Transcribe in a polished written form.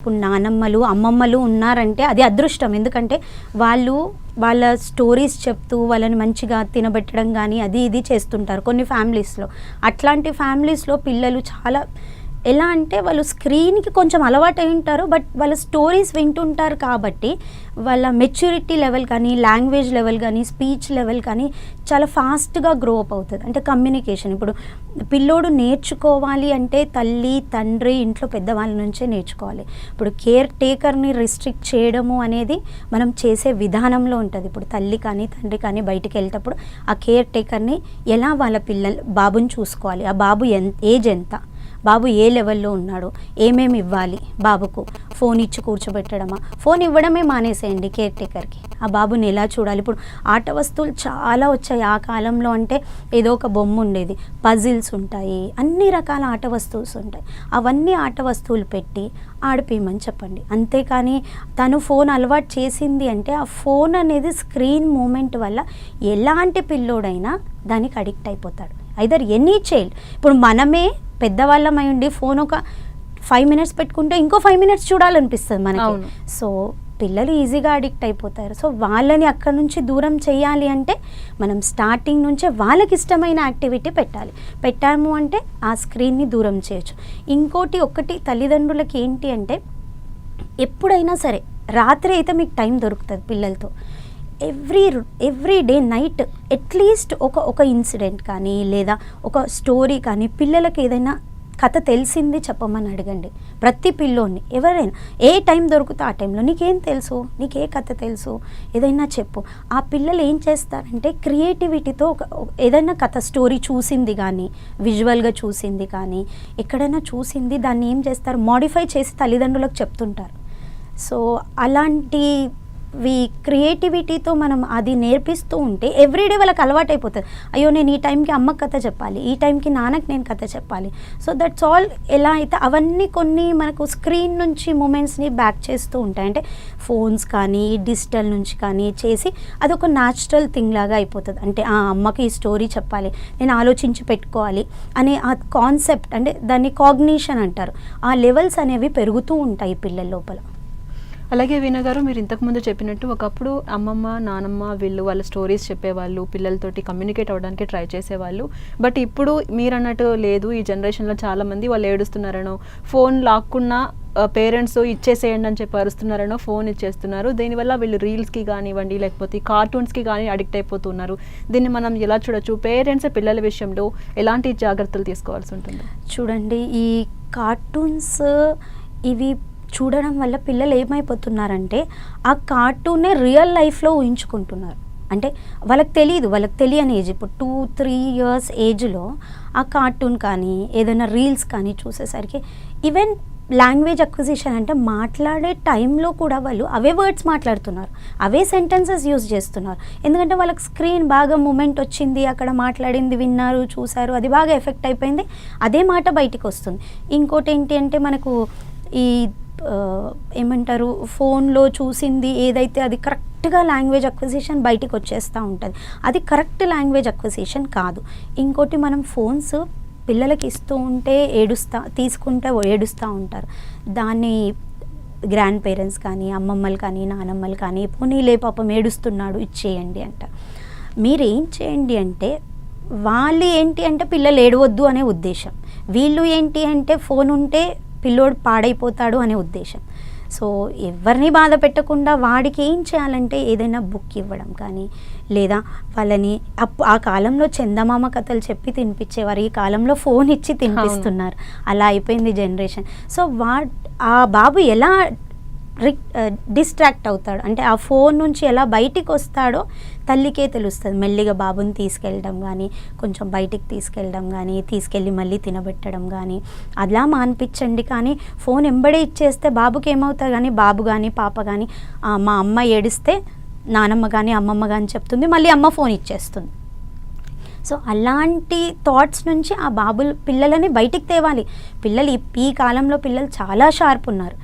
ఇప్పుడు నానమ్మలు అమ్మమ్మలు ఉన్నారంటే అది అదృష్టం. ఎందుకంటే వాళ్ళు వాళ్ళ స్టోరీస్ చెప్తూ వాళ్ళని మంచిగా తినబెట్టడం కానీ అది ఇది చేస్తుంటారు కొన్ని ఫ్యామిలీస్లో. అట్లాంటి ఫ్యామిలీస్లో పిల్లలు చాలా ఎలా అంటే వాళ్ళు స్క్రీన్కి కొంచెం అలవాటు అయి ఉంటారు, బట్ వాళ్ళ స్టోరీస్ వింటుంటారు కాబట్టి వాళ్ళ మెచ్యూరిటీ లెవెల్ కానీ లాంగ్వేజ్ లెవెల్ కానీ స్పీచ్ లెవెల్ కానీ చాలా ఫాస్ట్గా గ్రో అప్ అవుతుంది. అంటే కమ్యూనికేషన్ ఇప్పుడు పిల్లోడు నేర్చుకోవాలి అంటే తల్లి తండ్రి ఇంట్లో పెద్దవాళ్ళ నుంచే నేర్చుకోవాలి. ఇప్పుడు కేర్ టేకర్ని రిస్ట్రిక్ట్ చేయడము అనేది మనం చేసే విధానంలో ఉంటుంది. ఇప్పుడు తల్లి కానీ తండ్రి కానీ బయటికి వెళ్ళేటప్పుడు ఆ కేర్ టేకర్ని ఎలా వాళ్ళ బాబుని చూసుకోవాలి, ఆ బాబు ఏజ్ ఎంత, బాబు ఏ లెవెల్లో ఉన్నాడు, ఏమేమి ఇవ్వాలి బాబుకు, ఫోన్ ఇచ్చి కూర్చోబెట్టడమా, ఫోన్ ఇవ్వడమే మానేసేయండి కేర్ టేకర్కి. ఆ బాబుని ఎలా చూడాలి. ఇప్పుడు ఆట వస్తువులు చాలా వచ్చాయి ఆ కాలంలో. అంటే ఏదో ఒక బొమ్మ ఉండేది, పజిల్స్ ఉంటాయి, అన్ని రకాల ఆట వస్తువులు ఉంటాయి. అవన్నీ ఆట వస్తువులు పెట్టి ఆడిపోయమని చెప్పండి. అంతేకాని తను ఫోన్ అలవాటు చేసింది అంటే ఆ ఫోన్ అనేది స్క్రీన్ మూమెంట్ వల్ల ఎలాంటి పిల్లోడైనా దానికి అడిక్ట్ అయిపోతాడు. Either any child. ఇప్పుడు మనమే పెద్దవాళ్ళమై ఉండి ఫోన్ ఒక 5 minutes పెట్టుకుంటే ఇంకో 5 minutes చూడాలనిపిస్తుంది మనకి. సో పిల్లలు ఈజీగా అడిక్ట్ అయిపోతారు. సో వాళ్ళని అక్కడ నుంచి దూరం చేయాలి అంటే మనం స్టార్టింగ్ నుంచే వాళ్ళకి ఇష్టమైన యాక్టివిటీ పెట్టాము అంటే ఆ స్క్రీన్ని దూరం చేయొచ్చు. ఇంకోటి తల్లిదండ్రులకి ఏంటి అంటే ఎప్పుడైనా సరే రాత్రి అయితే మీకు టైం దొరుకుతుంది పిల్లలతో. ఎవ్రీ డే నైట్ అట్లీస్ట్ ఒక ఇన్సిడెంట్ కానీ లేదా ఒక స్టోరీ కానీ పిల్లలకి ఏదైనా కథ తెలిసింది చెప్పమని అడగండి. ప్రతి పిల్లోని ఎవరైనా ఏ టైం దొరుకుతా ఆ టైంలో నీకేం తెలుసు, నీకే కథ తెలుసు, ఏదైనా చెప్పు. ఆ పిల్లలు ఏం చేస్తారంటే క్రియేటివిటీతో ఏదైనా కథ స్టోరీ చూసింది కానీ విజువల్గా చూసింది కానీ ఎక్కడైనా చూసింది దాన్ని ఏం చేస్తారు, మోడిఫై చేసి తల్లిదండ్రులకు చెప్తుంటారు. సో అలాంటి క్రియేటివిటీతో మనం అది నేర్పిస్తూ ఉంటే ఎవ్రీడే వాళ్ళకి అలవాటు అయిపోతుంది. అయ్యో నేను ఈ టైంకి అమ్మకి కథ చెప్పాలి, ఈ టైంకి నాన్నకి నేను కథ చెప్పాలి. So that's all. ఎలా అయితే అవన్నీ కొన్ని మనకు స్క్రీన్ నుంచి మూమెంట్స్ని బ్యాక్ చేస్తూ ఉంటాయి. అంటే ఫోన్స్ కానీ డిజిటల్ నుంచి కానీ చేసి అదొక న్యాచురల్ థింగ్ లాగా అయిపోతుంది. అంటే అమ్మకి ఈ స్టోరీ చెప్పాలి, నేను ఆలోచించి పెట్టుకోవాలి అనే ఆ కాన్సెప్ట్, అంటే దాన్ని కాగ్నిషన్ అంటారు. ఆ లెవెల్స్ అనేవి పెరుగుతూ ఉంటాయి పిల్లల లోపల. అలాగే వీణ గారు, మీరు ఇంతకుముందు చెప్పినట్టు ఒకప్పుడు అమ్మమ్మ నానమ్మ వీళ్ళు వాళ్ళ స్టోరీస్ చెప్పేవాళ్ళు, పిల్లలతోటి కమ్యూనికేట్ అవ్వడానికి ట్రై చేసేవాళ్ళు. బట్ ఇప్పుడు మీరు అన్నట్టు లేదు. ఈ జనరేషన్లో చాలామంది వాళ్ళు ఏడుస్తున్నారనో, ఫోన్ లాక్కున్నా పేరెంట్స్ ఇచ్చేసేయండి అని చెప్పి అరుస్తున్నారనో ఫోన్ ఇచ్చేస్తున్నారు. దీనివల్ల వీళ్ళు రీల్స్కి కానివ్వండి లేకపోతే కార్టూన్స్కి కానీ అడిక్ట్ అయిపోతున్నారు. దీన్ని మనం ఎలా చూడొచ్చు? పేరెంట్స్ పిల్లల విషయంలో ఎలాంటి జాగ్రత్తలు తీసుకోవాల్సి ఉంటుంది? చూడండి, ఈ కార్టూన్స్ ఇవి చూడడం వల్ల పిల్లలు ఏమైపోతున్నారంటే ఆ కార్టూన్నే రియల్ లైఫ్లో ఊహించుకుంటున్నారు. అంటే వాళ్ళకి తెలియని ఏజ్, ఇప్పుడు 2-3 years ఏజ్లో ఆ కార్టూన్ కానీ ఏదైనా రీల్స్ కానీ చూసేసరికి ఈవెన్ లాంగ్వేజ్ అక్విజిషన్ అంటే మాట్లాడే టైంలో కూడా వాళ్ళు అవే వర్డ్స్ మాట్లాడుతున్నారు, అవే సెంటెన్సెస్ యూజ్ చేస్తున్నారు. ఎందుకంటే వాళ్ళకి స్క్రీన్ బాగా మూమెంట్ వచ్చింది, అక్కడ మాట్లాడింది విన్నారు, చూశారు, అది బాగా ఎఫెక్ట్ అయిపోయింది, అదే మాట బయటికి వస్తుంది. ఇంకోటి ఏంటి అంటే మనకు ఈ ఏమంటారు, ఫోన్లో చూసింది ఏదైతే అది కరెక్ట్గా లాంగ్వేజ్ అక్విజిషన్ బయటికి వచ్చేస్తూ ఉంటుంది. అది కరెక్ట్ లాంగ్వేజ్ అక్విజిషన్ కాదు. ఇంకోటి మనం ఫోన్స్ పిల్లలకి ఇస్తూ ఉంటే తీసుకుంటే ఏడుస్తూ ఉంటారు. దాన్ని గ్రాండ్ పేరెంట్స్ కానీ అమ్మమ్మలు కానీ నానమ్మలు కానీ పోనీలే పాపం ఏడుస్తున్నాడు ఇచ్చేయండి అంట. మీరేం చేయండి అంటే వాళ్ళు ఏంటి అంటే పిల్లలు ఏడవద్దు అనే ఉద్దేశం, వీళ్ళు ఏంటి అంటే ఫోన్ ఉంటే పిల్లోడు పాడైపోతాడు అనే ఉద్దేశం. సో ఎవరిని బాధ పెట్టకుండా వాడికి ఏం చేయాలంటే ఏదైనా బుక్ ఇవ్వడం కానీ, లేదా వాళ్ళని ఆ కాలంలో చందమామ కథలు చెప్పి తినిపించేవారు, ఈ కాలంలో ఫోన్ ఇచ్చి తినిపిస్తున్నారు. అలా అయిపోయింది జనరేషన్. సో ఆ బాబు ఎలా డిస్ట్రాక్ట్ అవుతాడు అంటే ఆ ఫోన్ నుంచి ఎలా బయటికి వస్తాడో తల్లికే తెలుస్తుంది. మెల్లిగా బాబుని తీసుకెళ్ళడం కానీ, కొంచెం బయటికి తీసుకెళ్ళడం కానీ, తీసుకెళ్ళి మళ్ళీ తినబెట్టడం కానీ అలా మానిపించండి. కానీ ఫోన్ ఎంబడే ఇచ్చేస్తే బాబుకి ఏమవుతుంది కానీ, బాబు కానీ పాప కానీ మా అమ్మ ఏడిస్తే నానమ్మ కానీ అమ్మమ్మ కానీ చెప్తుంది, మళ్ళీ అమ్మ ఫోన్ ఇచ్చేస్తుంది. సో అలాంటి థాట్స్ నుంచి ఆ పిల్లలని బయటికి తేవాలి. ఈ కాలంలో పిల్లలు చాలా షార్ప్ ఉన్నారు.